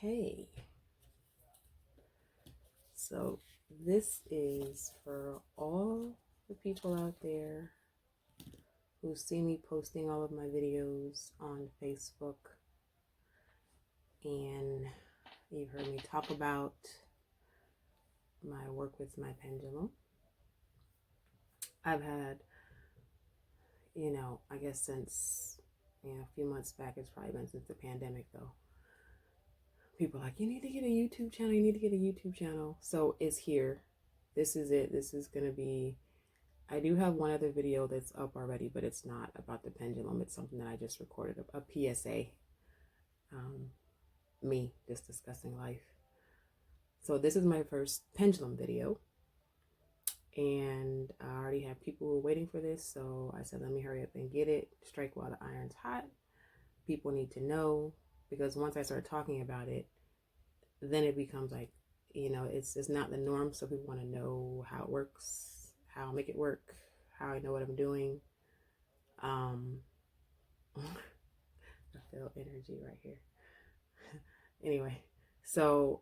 Okay, so this is for all the people out there who see me posting all of my videos on Facebook, and you've heard me talk about my work with my pendulum. I've had, I guess since, a few months back, it's probably been since the pandemic though. People are like, you need to get a YouTube channel, you need to get a YouTube channel. So it's here. This is it. This is going to be, I do have one other video that's up already, but it's not about the pendulum. It's something that I just recorded, a PSA. Me just discussing life. So this is my first pendulum video. And I already have people who are waiting for this. So I said, let me hurry up and get it. Strike while the iron's hot. People need to know, because once I start talking about it, then it becomes like, it's not the norm. So people want to know how it works, how I make it work, how I know what I'm doing. I feel energy right here. Anyway, so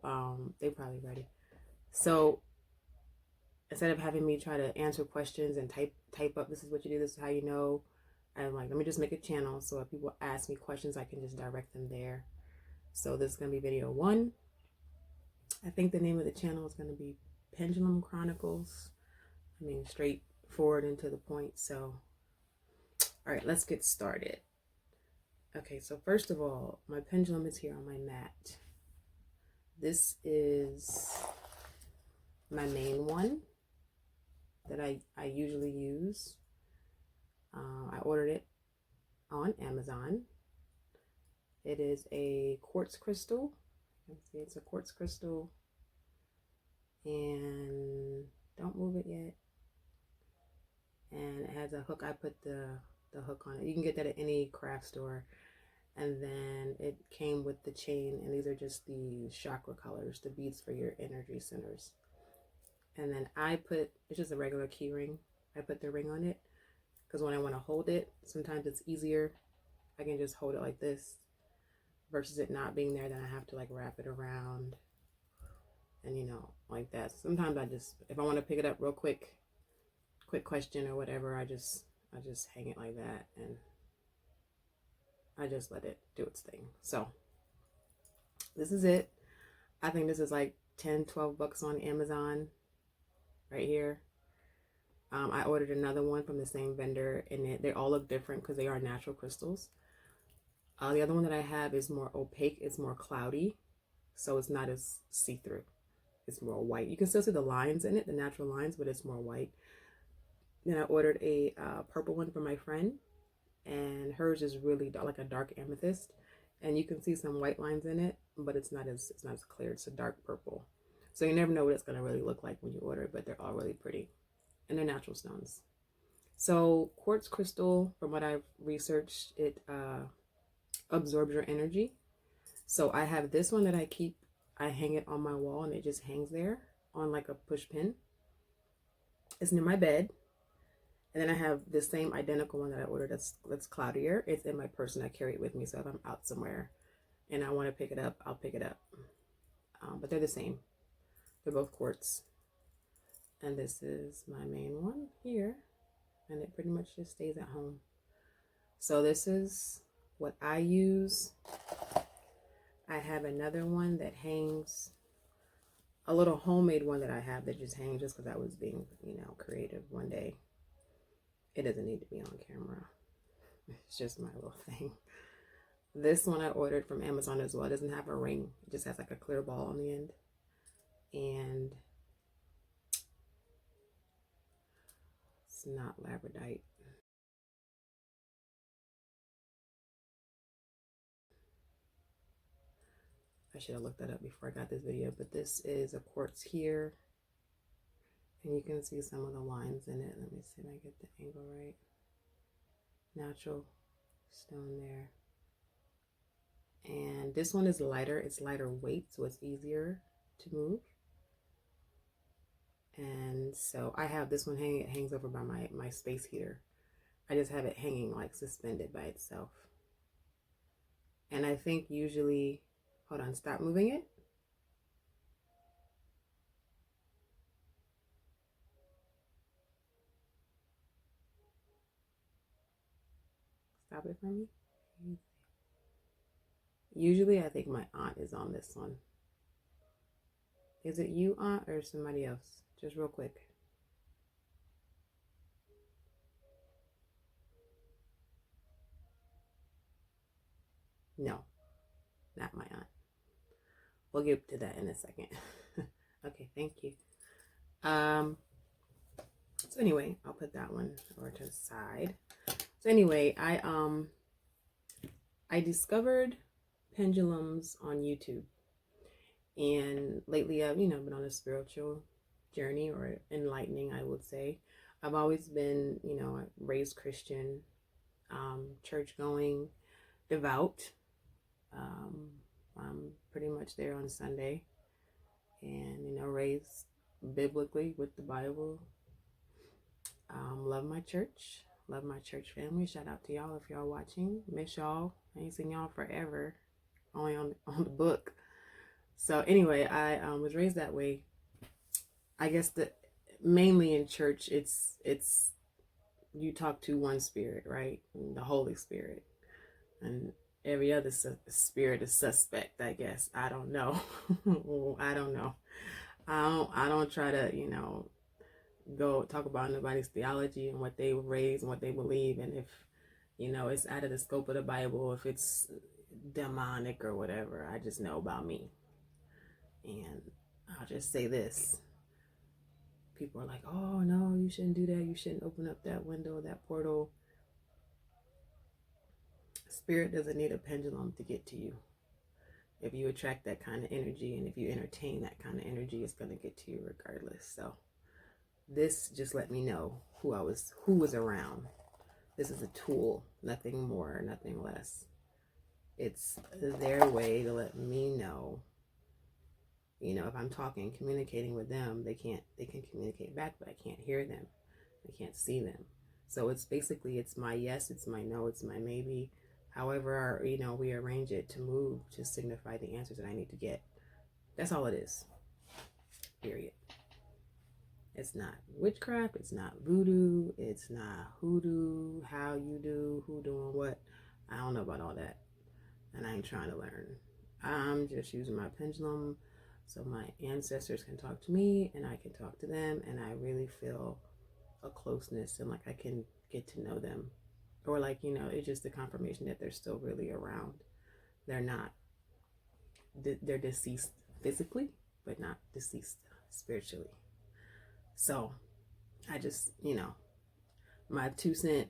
they're probably ready. So instead of having me try to answer questions and type up, this is what you do, this is how you know, I'm like, let me just make a channel so if people ask me questions, I can just direct them there. So this is going to be video 1. I think the name of the channel is going to be Pendulum Chronicles. I mean, straightforward and to the point. So, all right, let's get started. Okay, so first of all, my pendulum is here on my mat. This is my main one that I usually use. I ordered it on Amazon. It is a quartz crystal. You can see it's a quartz crystal. And don't move it yet. And it has a hook. I put the hook on it. You can get that at any craft store. And then it came with the chain, and these are just the chakra colors, the beads for your energy centers. And then it's just a regular key ring. I put the ring on it because when I want to hold it, sometimes it's easier. I can just hold it like this versus it not being there. Then I have to like wrap it around and like that. Sometimes if I want to pick it up real quick question or whatever, I just hang it like that and I just let it do its thing. So this is it. I think this is like 10-12 bucks on Amazon right here. I ordered another one from the same vendor, and they all look different because they are natural crystals. The other one that I have is more opaque. It's more cloudy, so it's not as see-through. It's more white. You can still see the lines in it, the natural lines, but it's more white. Then I ordered a purple one for my friend, and hers is really like a dark amethyst, and you can see some white lines in it, but it's not as clear. It's a dark purple, so you never know what it's going to really look like when you order it, but they're all really pretty, and they're natural stones. So quartz crystal, from what I've researched, it absorbs your energy. So I have this one that I hang it on my wall, and it just hangs there on like a push pin. It's near my bed. And then I have the same identical one that I ordered that's cloudier. It's in my purse, and I carry it with me. So if I'm out somewhere and I want to pick it up, I'll pick it up. But they're the same. They're both quartz. And this is my main one here. And it pretty much just stays at home. So this is what I use. I have another one that hangs, a little homemade one that I have that just hangs just because I was being, creative one day. It doesn't need to be on camera. It's just my little thing. This one I ordered from Amazon as well. It doesn't have a ring. It just has like a clear ball on the end. And it's not labradorite. I should have looked that up before I got this video. But this is a quartz here. And you can see some of the lines in it. Let me see if I get the angle right. Natural stone there. And this one is lighter. It's lighter weight, so it's easier to move. And so I have this one hanging. It hangs over by my space heater. I just have it hanging like suspended by itself. And I think usually, Hold on, stop moving it. Stop it for me. Usually I think my aunt is on this one. Is it you, aunt, or somebody else? Just real quick. No, not my aunt. We'll get to that in a second. Okay, thank you. So anyway, I'll put that one over to the side. So anyway, I discovered pendulums on YouTube. And lately I've, been on a spiritual journey, or enlightening, I would say. I've always been, raised Christian, church going, devout. I'm pretty much there on Sunday, and, raised biblically with the Bible. Love my church. Love my church family. Shout out to y'all if y'all watching. Miss y'all. I ain't seen y'all forever. Only on the book. So anyway, I was raised that way. I guess that mainly in church, it's you talk to one spirit, right? The Holy Spirit, and every other spirit is suspect, I guess. I don't know. I don't know. I don't try to go talk about nobody's theology and what they were raised and what they believe, and if it's out of the scope of the Bible, if it's demonic or whatever. I just know about me. And I'll just say this. People are like, oh no, you shouldn't do that. You shouldn't open up that window, that portal. Spirit doesn't need a pendulum to get to you. If you attract that kind of energy, and if you entertain that kind of energy, it's going to get to you regardless. So this just let me know who was around. This is a tool, nothing more, nothing less. It's their way to let me know. If I'm talking, communicating with them, they can communicate back, but I can't hear them. I can't see them. So it's basically, it's my yes, it's my no, it's my maybe. However, we arrange it to move to signify the answers that I need to get. That's all it is. Period. It's not witchcraft. It's not voodoo. It's not hoodoo. How you do, who doing what. I don't know about all that. And I ain't trying to learn. I'm just using my pendulum so my ancestors can talk to me and I can talk to them, and I really feel a closeness and like I can get to know them. Or like, it's just the confirmation that they're still really around. They're not, they're deceased physically, but not deceased spiritually. So I just, my 2 cents,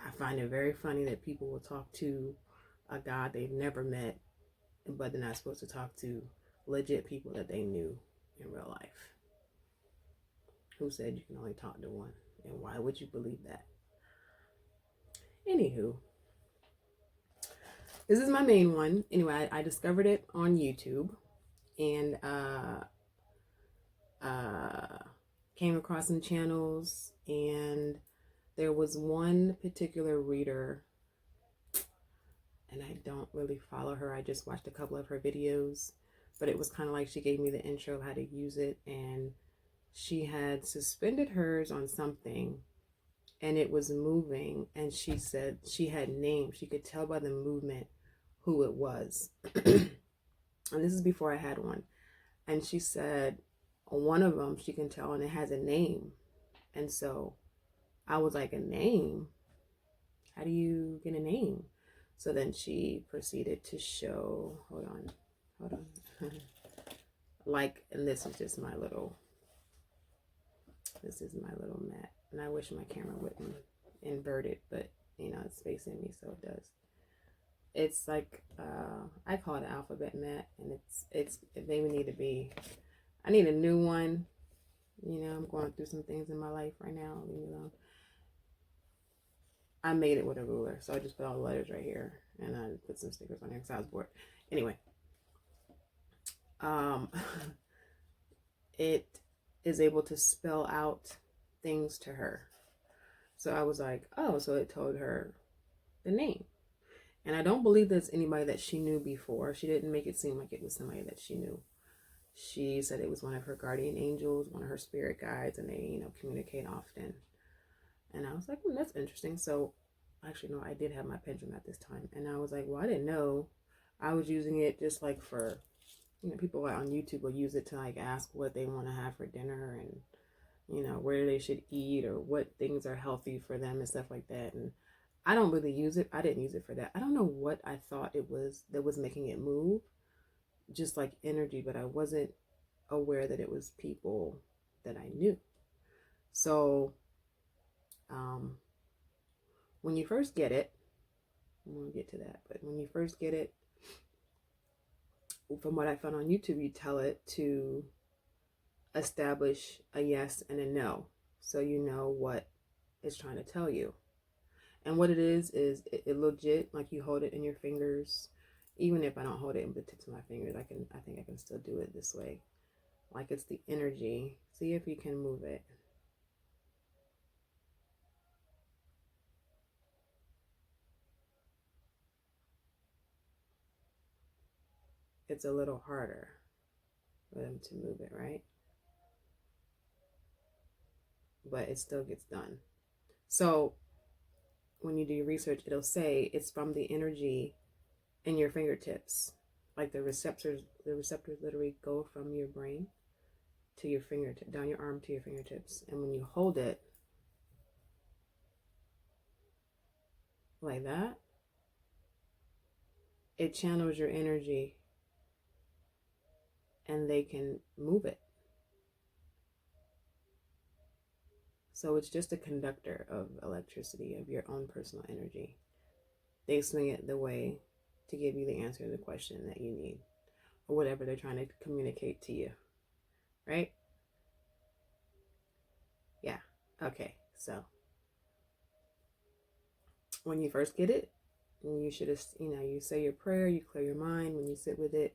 I find it very funny that people will talk to a God they've never met, but they're not supposed to talk to legit people that they knew in real life. Who said you can only talk to one? And why would you believe that? Anywho, this is my main one. Anyway, I discovered it on YouTube, and came across some channels, and there was one particular reader, and I don't really follow her. I just watched a couple of her videos, but it was kind of like she gave me the intro of how to use it, and she had suspended hers on something, and it was moving, and she said she had names. She could tell by the movement who it was. And this is before I had one. And she said one of them she can tell, and it has a name. And so I was like, a name? How do you get a name? So then she proceeded to show, hold on. Like, and this is my little mat. And I wish my camera wouldn't invert it, but it's facing me, so it does. It's like, I call it an alphabet mat, and it maybe need to be, I need a new one. I'm going through some things in my life right now. Leave me alone. I made it with a ruler, so I just put all the letters right here, and I put some stickers on here because I was bored. Anyway, it is able to spell out things to her. So I was like, oh, so it told her the name. And I don't believe there's anybody that she knew before. She didn't make it seem like it was somebody that she knew. She said it was one of her guardian angels, one of her spirit guides, and they, communicate often. And I was like, that's interesting. So, actually, no, I did have my pendulum at this time. And I was like, well, I didn't know. I was using it just like for, people on YouTube will use it to like ask what they want to have for dinner and, where they should eat or what things are healthy for them and stuff like that. And I don't really use it. I didn't use it for that. I don't know what I thought it was that was making it move, just like energy, but I wasn't aware that it was people that I knew. So, when you first get it, we'll get to that, but when you first get it, from what I found on YouTube, you tell it to establish a yes and a no. So you know what it's trying to tell you. And what it is it legit, like you hold it in your fingers. Even if I don't hold it in the tips of my fingers, I think I can still do it this way. Like it's the energy. See if you can move it. It's a little harder for them to move it, right? But it still gets done. So when you do your research, it'll say it's from the energy in your fingertips. Like the receptors literally go from your brain to your fingertip, down your arm to your fingertips. And when you hold it like that, it channels your energy and they can move it. So it's just a conductor of electricity, of your own personal energy. They swing it the way to give you the answer to the question that you need, or whatever they're trying to communicate to you, right? Yeah. Okay. So when you first get it, you should, you say your prayer, you clear your mind when you sit with it.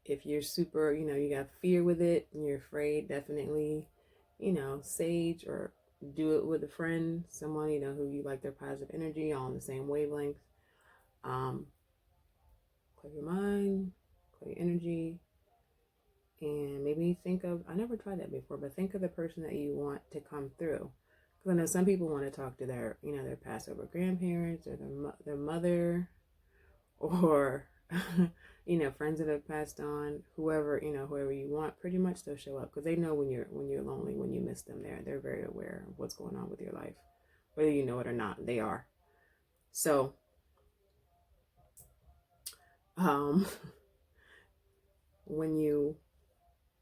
If you're super, you got fear with it and you're afraid, definitely, sage or do it with a friend, someone, who you like their positive energy, all on the same wavelength. Clear your mind, clear your energy, and maybe think of, I never tried that before, but think of the person that you want to come through. Because I know some people want to talk to their, their past over grandparents or their mother or friends that have passed on, whoever you want, pretty much they'll show up because they know when you're lonely, when you miss them. They're very aware of what's going on with your life, whether you know it or not. They are. So when you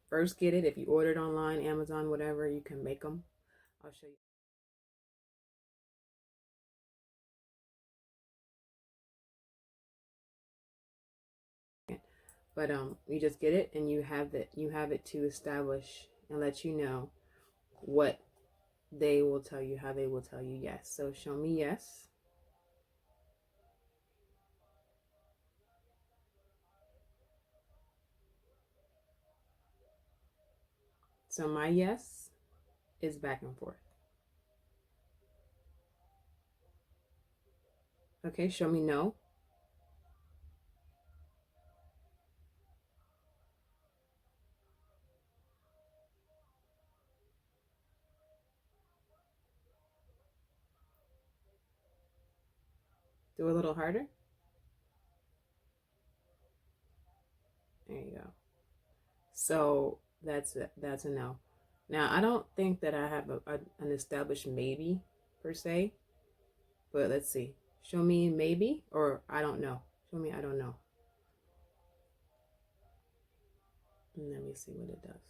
first get it, if you order it online, Amazon, whatever, you can make them. I'll show you. But you just get it and you have it to establish and let you know what they will tell you, how they will tell you yes. So show me yes. So my yes is back and forth. Okay, show me no. Do a little harder. There you go. So that's a no. Now I don't think that I have an established maybe per se, but let's see. Show me maybe or I don't know. Show me I don't know. And let me see what it does.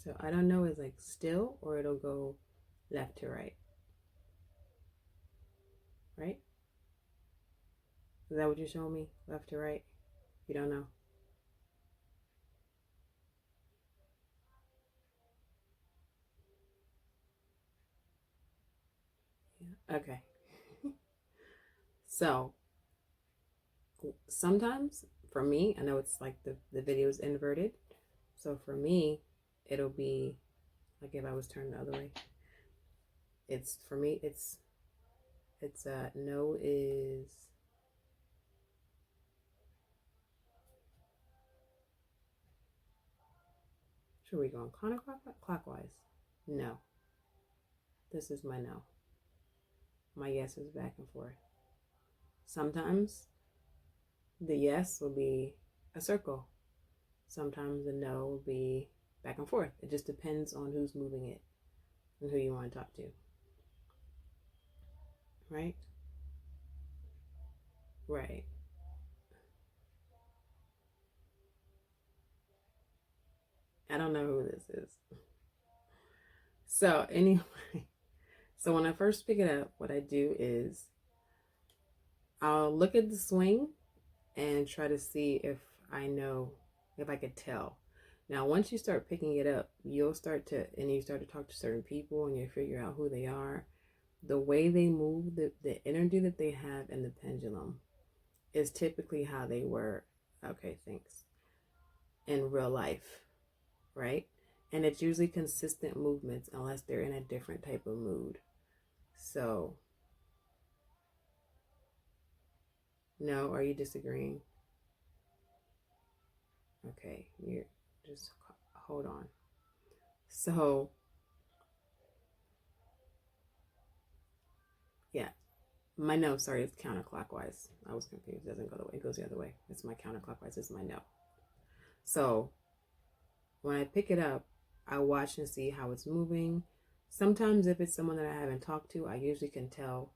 So I don't know is like still or it'll go left to right. Right? Is that what you're showing me? Left to right? You don't know? Yeah. Okay. So sometimes for me, I know it's like the video is inverted. So for me, it'll be like if I was turned the other way. It's for me, it's no is, should we go on counterclockwise? Clockwise. No. This is my no. My yes is back and forth. Sometimes the yes will be a circle. Sometimes the no will be back and forth. It just depends on who's moving it and who you want to talk to. Right? Right. I don't know who this is. So anyway, so when I first pick it up, what I do is I'll look at the swing and try to see if I know, if I could tell. Now, once you start picking it up, you'll start to, and you start to talk to certain people and you figure out who they are. The way they move, the energy that they have in the pendulum is typically how they were, okay, thanks, in real life, right? And it's usually consistent movements unless they're in a different type of mood. So, no, are you disagreeing? Okay, you're just hold on. So, yeah, my no, sorry, it's counterclockwise. I was confused. It doesn't go the way, it goes the other way. It's my counterclockwise, it's my no. So, when I pick it up, I watch and see how it's moving. Sometimes, if it's someone that I haven't talked to, I usually can tell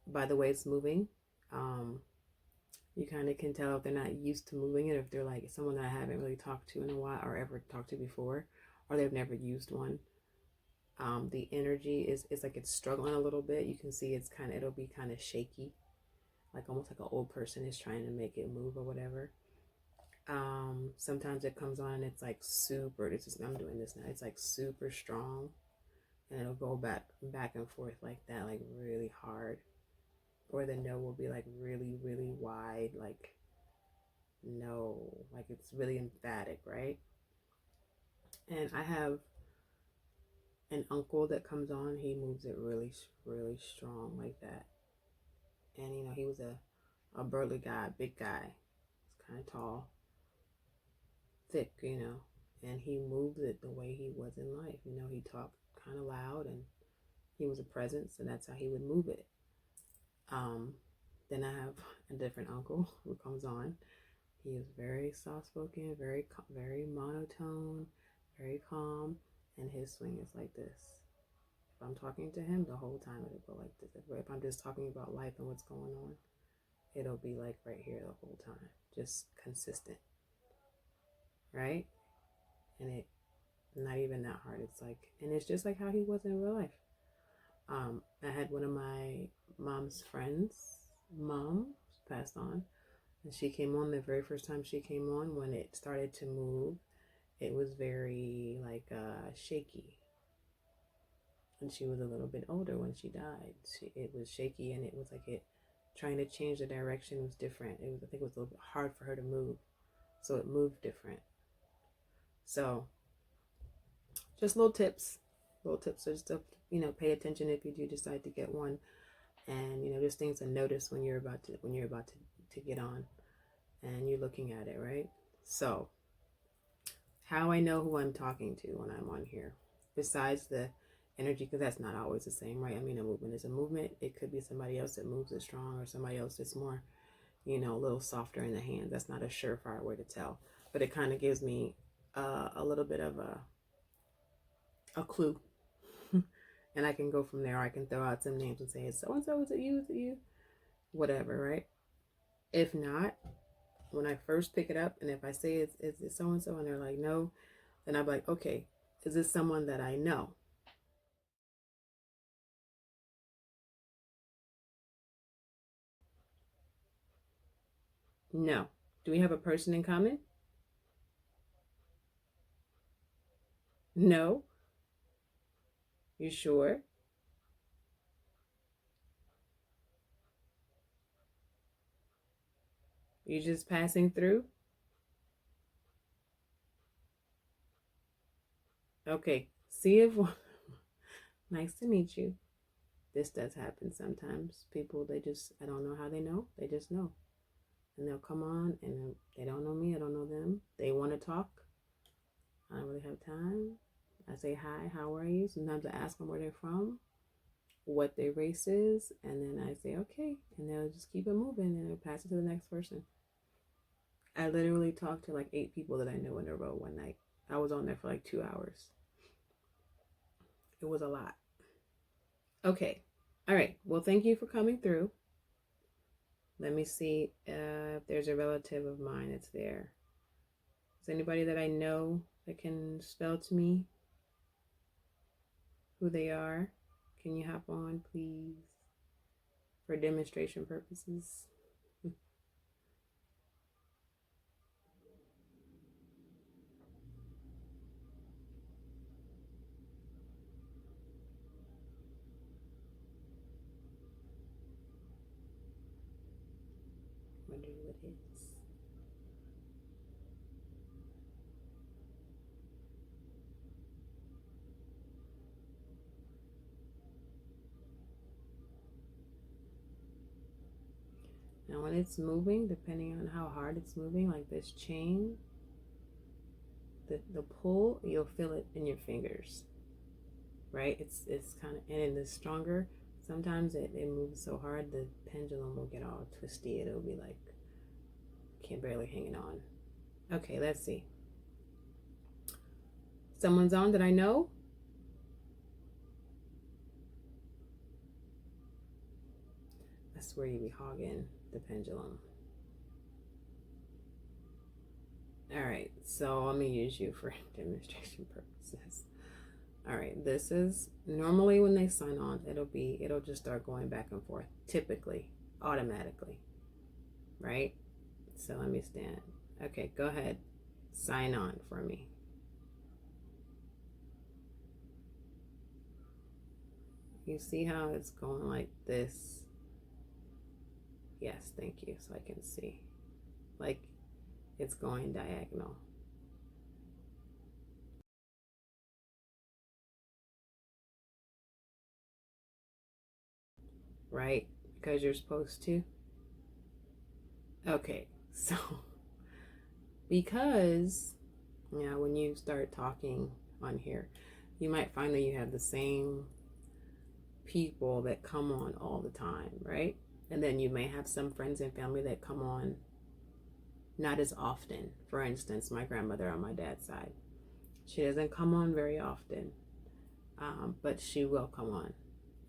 by the way it's moving. Um, you kind of can tell if they're not used to moving it, if they're like someone that I haven't really talked to in a while or ever talked to before, or they've never used one. The energy is like it's struggling a little bit. You can see it's kind of, it'll be kind of shaky, like almost like an old person is trying to make it move or whatever. Sometimes it comes on and it's like super, this is, I'm doing this now, it's like super strong, and it'll go back and forth like that, like really hard. Or the no will be like really, really wide, like no, like it's really emphatic, right? And I have an uncle that comes on, he moves it really, really strong like that. And he was a burly guy, big guy. He's kind of tall, thick, and he moved it the way he was in life. He talked kind of loud and he was a presence, and that's how he would move it. Um, then I have a different uncle who comes on. He is very soft spoken, very monotone, very calm, and his swing is like this. If I'm talking to him, the whole time it'll go like this. If I'm just talking about life and what's going on, it'll be like right here the whole time, just consistent, right? And it not even that hard. It's like, and it's just like how he was in real life. I had one of my mom's friends, mom passed on, and she came on the very first time she came on. When it started to move, it was very like shaky, and she was a little bit older when she died. It was shaky, and it was like it trying to change the direction was different. It was, I think it was a little bit hard for her to move, so it moved different. So just little tips just to pay attention if you do decide to get one, and just things to notice when you're about to get on and you're looking at it, right? So how I know who I'm talking to when I'm on here, besides the energy, because that's not always the same, right? I mean, a movement is a movement. It could be somebody else that moves it strong, or somebody else that's more a little softer in the hand. That's not a surefire way to tell, but it kind of gives me a little bit of a clue. And I can go from there. I can throw out some names and say, it's so and so, is it you, whatever, right? If not, when I first pick it up, and if I say it's so and so, and they're like no, then I'm like, okay, is this someone that I know? No. Do we have a person in common? No. You sure? You just passing through? Okay. See if nice to meet you. This does happen sometimes. People, they just, I don't know how they know. They just know. And they'll come on and they don't know me. I don't know them. They want to talk. I don't really have time. I say hi, how are you? Sometimes I ask them where they're from, what their race is, and then I say okay, and they'll just keep it moving and they'll pass it to the next person. I literally talked to like 8 people that I know in a row one night. I was on there for like 2 hours. It was a lot. Okay. All right. Well, thank you for coming through. Let me see if there's a relative of mine that's there. Is anybody that I know that can spell to me who they are? Can you hop on, please, for demonstration purposes? Wonder who it is. Now, when it's moving, depending on how hard it's moving, like this chain, the pull, you'll feel it in your fingers, right? It's kind of, and in the stronger, sometimes it moves so hard the pendulum will get all twisty. It'll be like, can't barely hanging on. Okay, let's see. Someone's on that I know. That's where you be hogging the pendulum. All right, so let me use you for demonstration purposes. All right, this is normally when they sign on, it'll just start going back and forth, typically, automatically, right? So let me stand. Okay, go ahead, sign on for me. You see how it's going like this? Yes, thank you, so I can see. Like it's going diagonal. Right? Because you're supposed to. Okay, so because, you know, when you start talking on here, you might find that you have the same people that come on all the time, right? And then you may have some friends and family that come on not as often. For instance, my grandmother on my dad's side, she doesn't come on very often, but she will come on.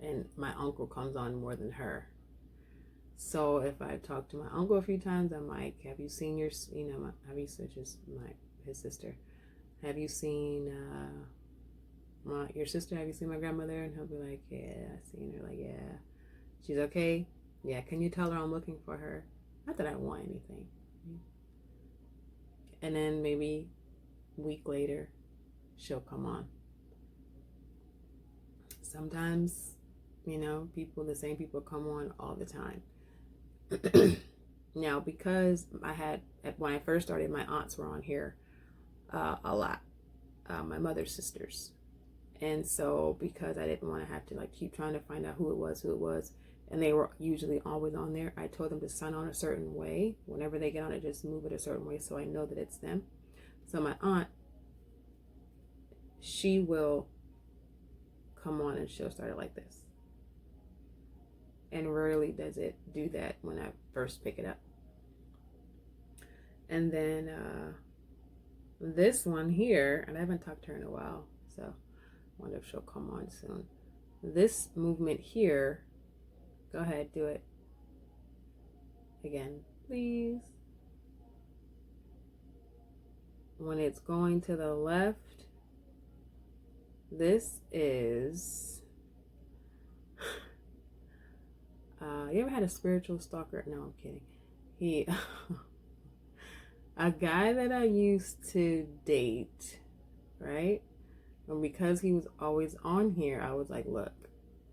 And my uncle comes on more than her. So if I've talked to my uncle a few times, I'm like, "Have you seen your, have you seen his sister? Have you seen your sister? Have you seen my grandmother?" And he'll be like, "Yeah, I've seen her." Like, "Yeah, she's okay. Yeah, can you tell her I'm looking for her? Not that I want anything." And then maybe a week later, she'll come on. Sometimes, the same people come on all the time. Now, because when I first started, my aunts were on here a lot, my mother's sisters. And so, because I didn't want to have to like keep trying to find out who it was, and they were usually always on there, I told them to sign on a certain way. Whenever they get on it, just move it a certain way so I know that it's them. So, my aunt, she will come on and she'll start it like this. And rarely does it do that when I first pick it up. And then this one here, and I haven't talked to her in a while, so I wonder if she'll come on soon. This movement here, go ahead, do it again, please. When it's going to the left, this is you ever had a spiritual stalker? No, I'm kidding. He A guy that I used to date, right? And because he was always on here, I was like, look,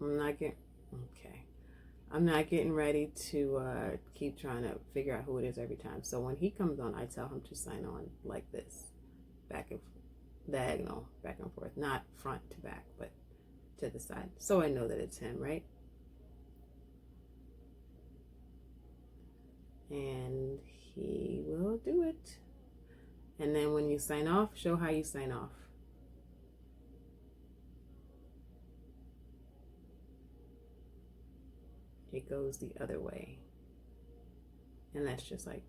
I'm not getting, okay. I'm not getting ready to keep trying to figure out who it is every time. So when he comes on, I tell him to sign on like this, back and diagonal, back and forth, not front to back, but to the side. So I know that it's him, right? And he will do it. And then when you sign off, show how you sign off. It goes the other way. And that's just like,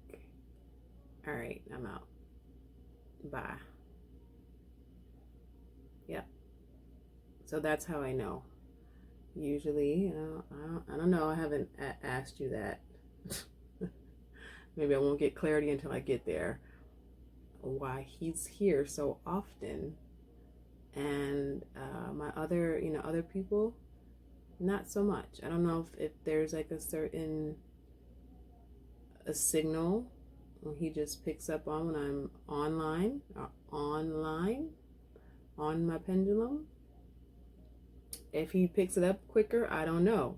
all right, I'm out. Bye. Yep. So that's how I know. Usually, I don't know. I haven't asked you that. Maybe I won't get clarity until I get there. Why he's here so often, and my other, other people, not so much. I don't know if there's like a signal when he just picks up on when I'm online on my Pendulum. If he picks it up quicker, I don't know.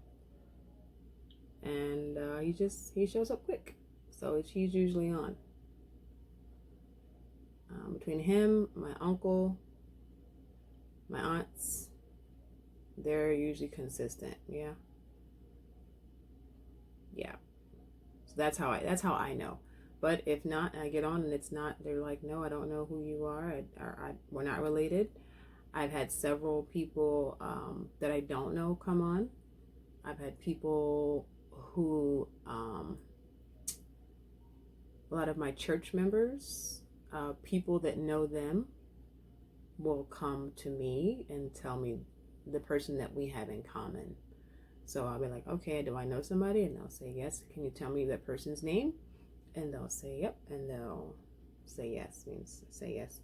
And he shows up quick, so he's usually on. Between him, my uncle, my aunts, they're usually consistent. Yeah. So that's how I know. But if not, I get on and it's not, they're like, no, I don't know who you are. We're not related. I've had several people that I don't know come on. I've had people who, a lot of my church members, people that know them will come to me and tell me the person that we have in common. So I'll be like, okay, do I know somebody? And they'll say yes. Can you tell me that person's name? And they'll say yep. And they'll say yes, means say yes.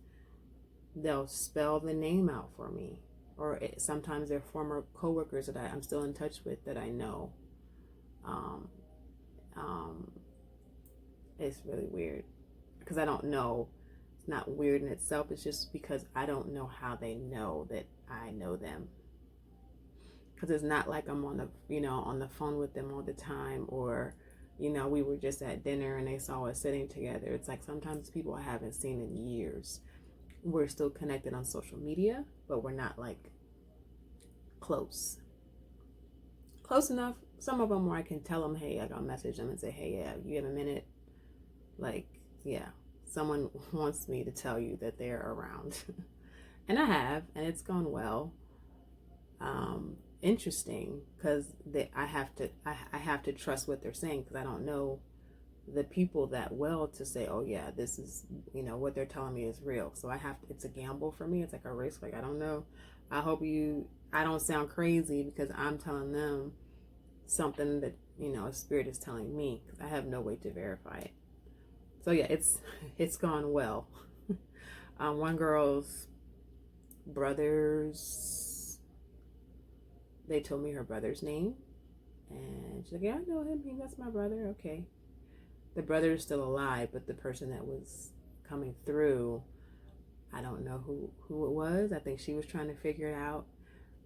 They'll spell the name out for me. Or sometimes they're former coworkers that I'm still in touch with that I know. It's really weird because I don't know. It's not weird in itself. It's just because I don't know how they know that I know them. Because it's not like I'm on the phone with them all the time, or we were just at dinner and they saw us sitting together. It's like sometimes people I haven't seen in years. We're still connected on social media, but we're not like close enough. Some of them where I can tell them, hey, like I'll message them and say, hey, yeah, you have a minute? Like, yeah, someone wants me to tell you that they're around. And I have, and it's gone well. Interesting, because I have to trust what they're saying, because I don't know the people that well to say, oh yeah, this is, what they're telling me is real. So it's a gamble for me. It's like a risk. Like, I don't know. I hope I don't sound crazy because I'm telling them something that, a spirit is telling me, because I have no way to verify it. So yeah, it's gone well. One girl's brothers, they told me her brother's name, and she's like, yeah, I know him. That's my brother. Okay. The brother is still alive, but the person that was coming through, I don't know who it was. I think she was trying to figure it out,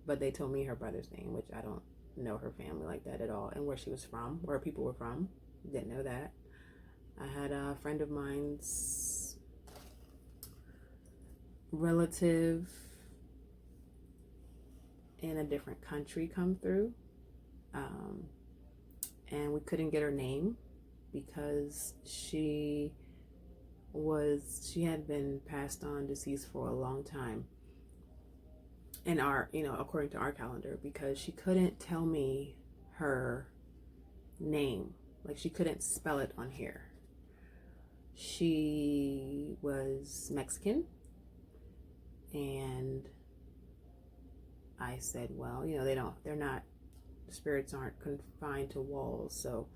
but they told me her brother's name, which I don't know her family like that at all, and where she was from, where people were from. Didn't know that. I had a friend of mine's relative in a different country come through, and we couldn't get her name because she had been passed on, deceased for a long time in our, according to our calendar, because she couldn't tell me her name. Like, she couldn't spell it on here. She was Mexican, and I said, well, spirits aren't confined to walls. So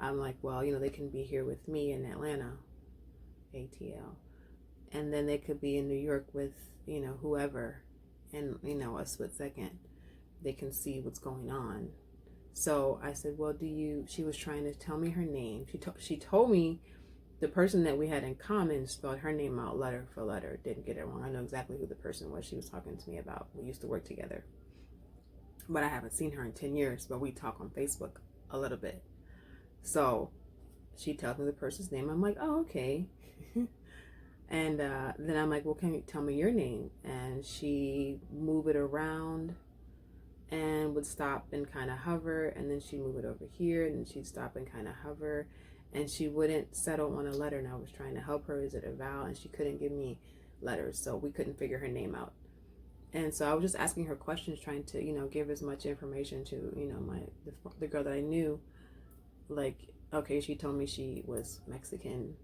I'm like, well, they can be here with me in Atlanta, ATL. And then they could be in New York with, whoever. And, a split second, they can see what's going on. So I said, well, she was trying to tell me her name. She told me the person that we had in common spelled her name out letter for letter. Didn't get it wrong. I know exactly who the person was she was talking to me about. We used to work together. But I haven't seen her in 10 years, but we talk on Facebook a little bit. So she tells me the person's name. I'm like, oh, okay. And then I'm like, well, can you tell me your name? And she move it around and would stop and kind of hover. And then she'd move it over here. And then she'd stop and kind of hover. And she wouldn't settle on a letter. And I was trying to help her. Is it a vowel? And she couldn't give me letters. So we couldn't figure her name out. And so I was just asking her questions, trying to, give as much information to, the girl that I knew. Like, okay, she told me she was Mexican,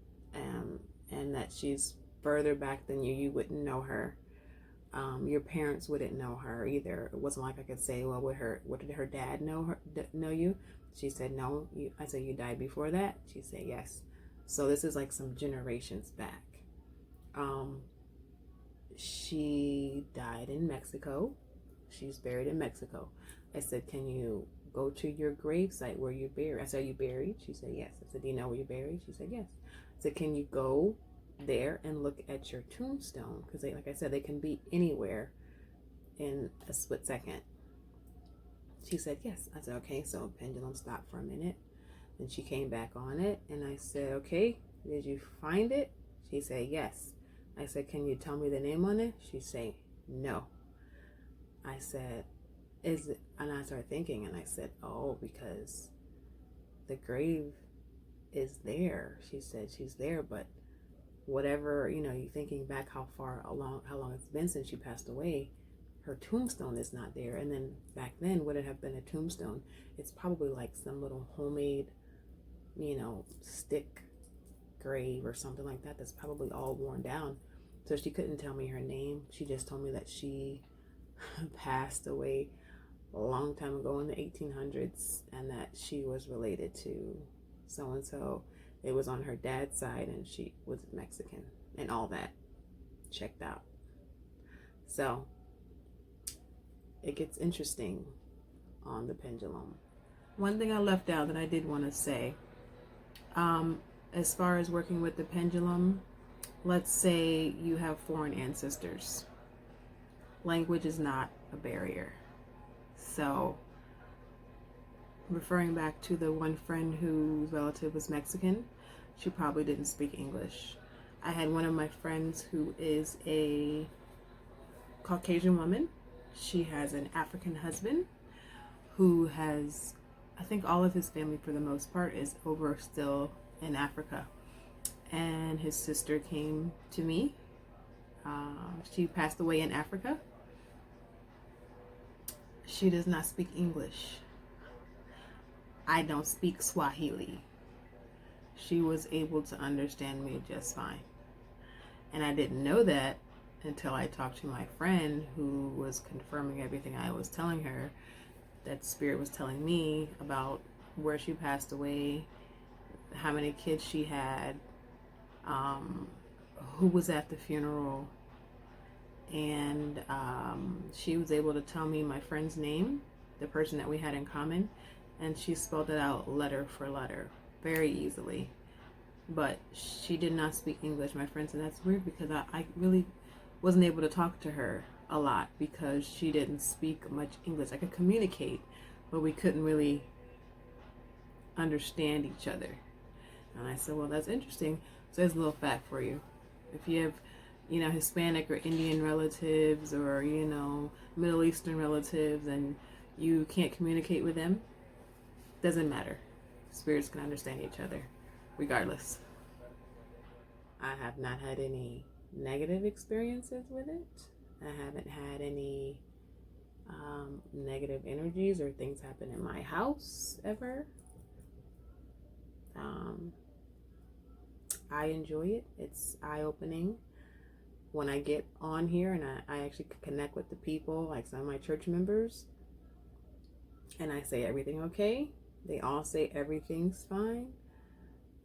and that she's further back than you. You wouldn't know her. Your parents wouldn't know her either. It wasn't like I could say, well, what did her dad know you? She said, no. I said, you died before that? She said, yes. So this is like some generations back. She died in Mexico. She's buried in Mexico. I said, can you go to your gravesite where you're buried? I said, are you buried? She said, yes. I said, do you know where you're buried? She said, yes. I said, can you go there and look at your tombstone? Because like I said, they can be anywhere in a split second. She said, yes. I said, okay. So Pendulum stopped for a minute. And she came back on it. And I said, okay, did you find it? She said, yes. I said, can you tell me the name on it? She said, no. I said, is it? And I started thinking, and I said, oh, because the grave is there. She said she's there, but whatever, you thinking back how long it's been since she passed away, her tombstone is not there. And then back then, would it have been a tombstone? It's probably like some little homemade, stick grave or something like that that's probably all worn down. So she couldn't tell me her name. She just told me that she passed away a long time ago in the 1800s and that she was related to so and so. It was on her dad's side and she was Mexican and all that checked out. So it gets interesting on the pendulum. One thing I left out that I did want to say, as far as working with the pendulum, let's say you have foreign ancestors. Language is not a barrier. So, referring back to the one friend whose relative was Mexican, she probably didn't speak English. I had one of my friends who is a Caucasian woman. She has an African husband who has, I think all of his family for the most part is over still in Africa. And his sister came to me. She passed away in Africa. She does not speak English. I don't speak Swahili. She was able to understand me just fine. And I didn't know that until I talked to my friend who was confirming everything I was telling her, that Spirit was telling me about where she passed away, how many kids she had, who was at the funeral, and she was able to tell me my friend's name, the person that we had in common, and she spelled it out letter for letter very easily. But she did not speak English. My friend said that's weird because I really wasn't able to talk to her a lot because she didn't speak much English. I could communicate, but we couldn't really understand each other. And I said, well, that's interesting. So there's a little fact for you. If you have, Hispanic or Indian relatives or, Middle Eastern relatives and you can't communicate with them, doesn't matter. Spirits can understand each other regardless. I have not had any negative experiences with it. I haven't had any negative energies or things happen in my house ever. I enjoy it. It's eye-opening when I get on here and I actually connect with the people, like some of my church members, and I say everything okay. They all say everything's fine.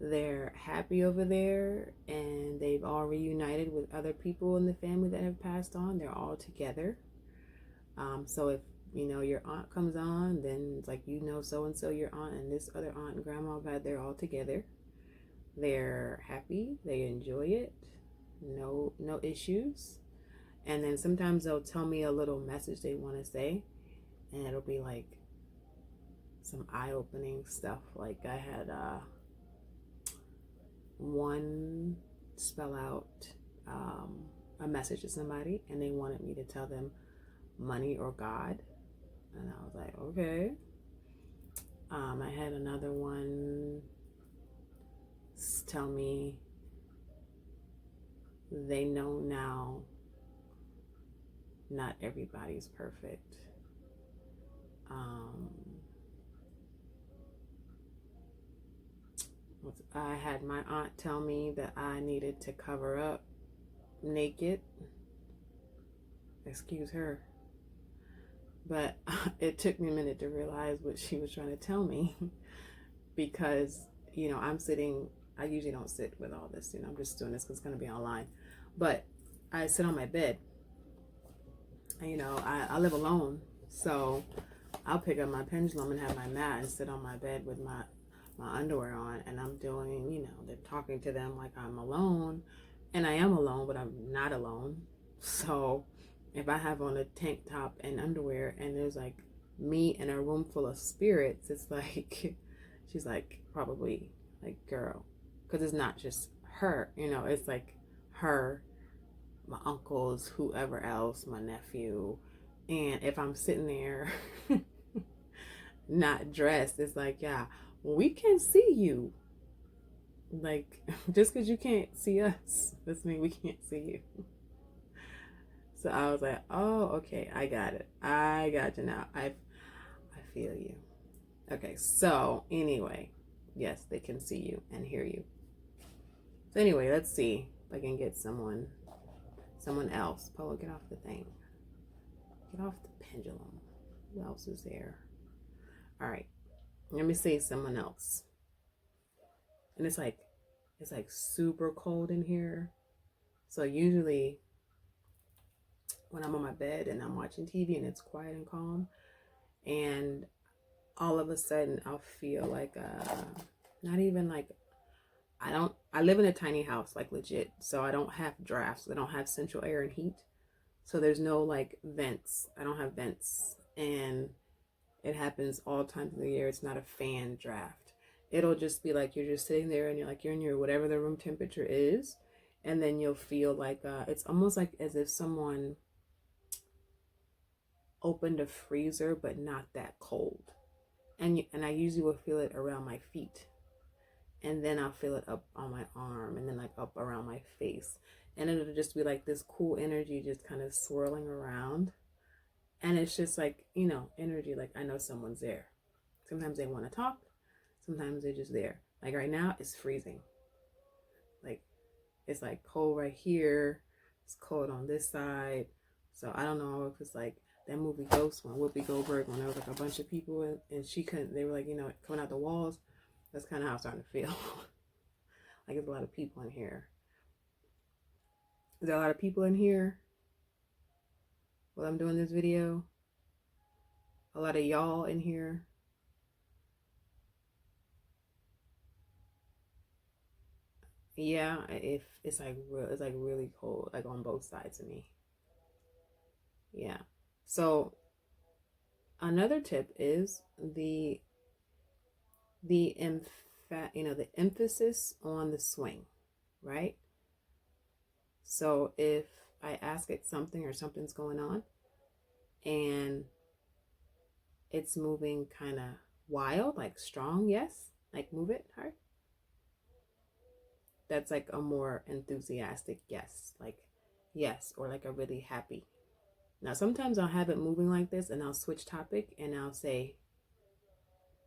They're happy over there and they've all reunited with other people in the family that have passed on. They're all together. So if your aunt comes on, then it's like so-and-so your aunt and this other aunt and grandma, they're all together. they're happy, they enjoy it, no issues. And then sometimes they'll tell me a little message they want to say, and it'll be like some eye-opening stuff. Like I had one spell out a message to somebody, and they wanted me to tell them money or God, and I was like, okay. I had another one tell me they know now not everybody's perfect. I had my aunt tell me that I needed to cover up naked. Excuse her. But it took me a minute to realize what she was trying to tell me because, I'm sitting, I usually don't sit with all this, I'm just doing this because it's going to be online. But I sit on my bed. I live alone, so I'll pick up my pendulum and have my mat and sit on my bed with my underwear on, and I'm doing, they're talking to them like I'm alone, and I am alone, but I'm not alone. So if I have on a tank top and underwear and there's like me in a room full of spirits, it's like, she's like, probably like, girl, because it's not just her, it's like her, my uncles, whoever else, my nephew. And if I'm sitting there not dressed, it's like, yeah, we can see you. Like, just because you can't see us doesn't mean we can't see you. So I was like, oh, okay, I got it. I got you now. I feel you. Okay, so anyway, yes, they can see you and hear you. So anyway, let's see if I can get someone else. Polo, get off the thing. Get off the pendulum. Who else is there? All right, let me see someone else. And it's like super cold in here. So usually when I'm on my bed and I'm watching TV and it's quiet and calm, and all of a sudden I'll feel like not even like, I live in a tiny house, like legit, so I don't have drafts, I don't have central air and heat, so there's no like vents, I don't have vents, and it happens all times of the year. It's not a fan draft. It'll just be like you're just sitting there and you're in your whatever the room temperature is, and then you'll feel like it's almost like as if someone opened a freezer, but not that cold. And I usually will feel it around my feet, and then I'll feel it up on my arm, and then like up around my face, and it'll just be like this cool energy just kind of swirling around, and it's just like, energy, like I know someone's there. Sometimes they want to talk, sometimes they're just there. Like right now it's freezing, like it's like cold right here, it's cold on this side. So I don't know if it's like that movie Ghost one, Whoopi Goldberg, when there was like a bunch of people and she couldn't, they were like, coming out the walls. That's kind of how I'm starting to feel. Like there's a lot of people in here. Is there a lot of people in here while I'm doing this video? A lot of y'all in here. Yeah, if it's like it's like really cold, like on both sides of me. Yeah. So another tip is the the emphasis on the swing, right? So if I ask it something or something's going on and it's moving kind of wild, like strong, yes, like move it hard. That's like a more enthusiastic yes, like yes, or like a really happy. Now sometimes I'll have it moving like this and I'll switch topic and I'll say,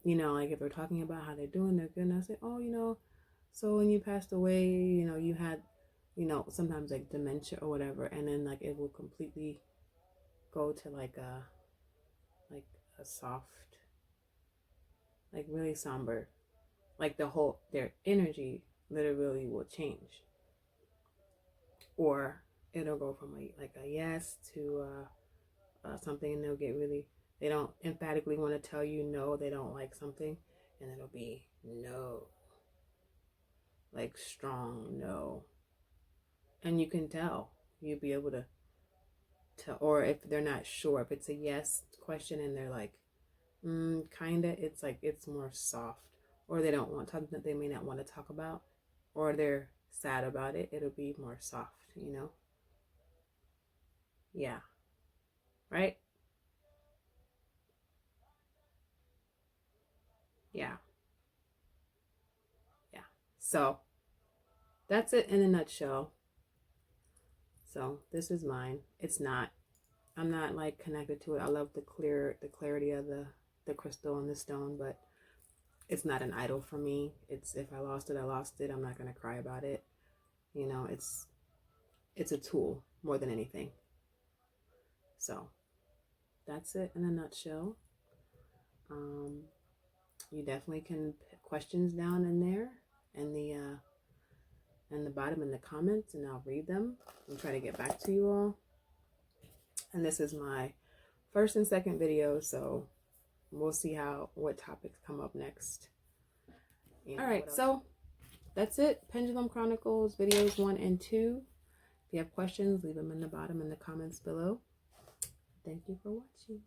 like if they're talking about how they're doing, they're good, and I'll say, oh, so when you passed away, you had, sometimes like dementia or whatever, and then like it will completely go to like a soft, like really somber, like their energy literally will change, or it'll go from like a yes to something, and they'll get really, they don't emphatically want to tell you no, they don't like something, and it'll be no. like strong no. And you can tell. You'll be able to tell. Or if they're not sure, if it's a yes question and they're like, kinda, it's like it's more soft. Or they don't want something that they may not want to talk about. Or they're sad about it. It'll be more soft, you know? Yeah. Right? Yeah. Yeah. So that's it in a nutshell. So this is mine. I'm not like connected to it. I love the clarity of the crystal and the stone, but it's not an idol for me. It's, if I lost it, I lost it. I'm not gonna cry about it. You know, it's a tool more than anything. So that's it in a nutshell. Um, you definitely can put questions down in there in the bottom in the comments, and I'll read them and try to get back to you all. And this is my first and second video, so we'll see what topics come up next. You know, all right, so that's it. Pendulum Chronicles videos 1 and 2. If you have questions, leave them in the bottom in the comments below. Thank you for watching.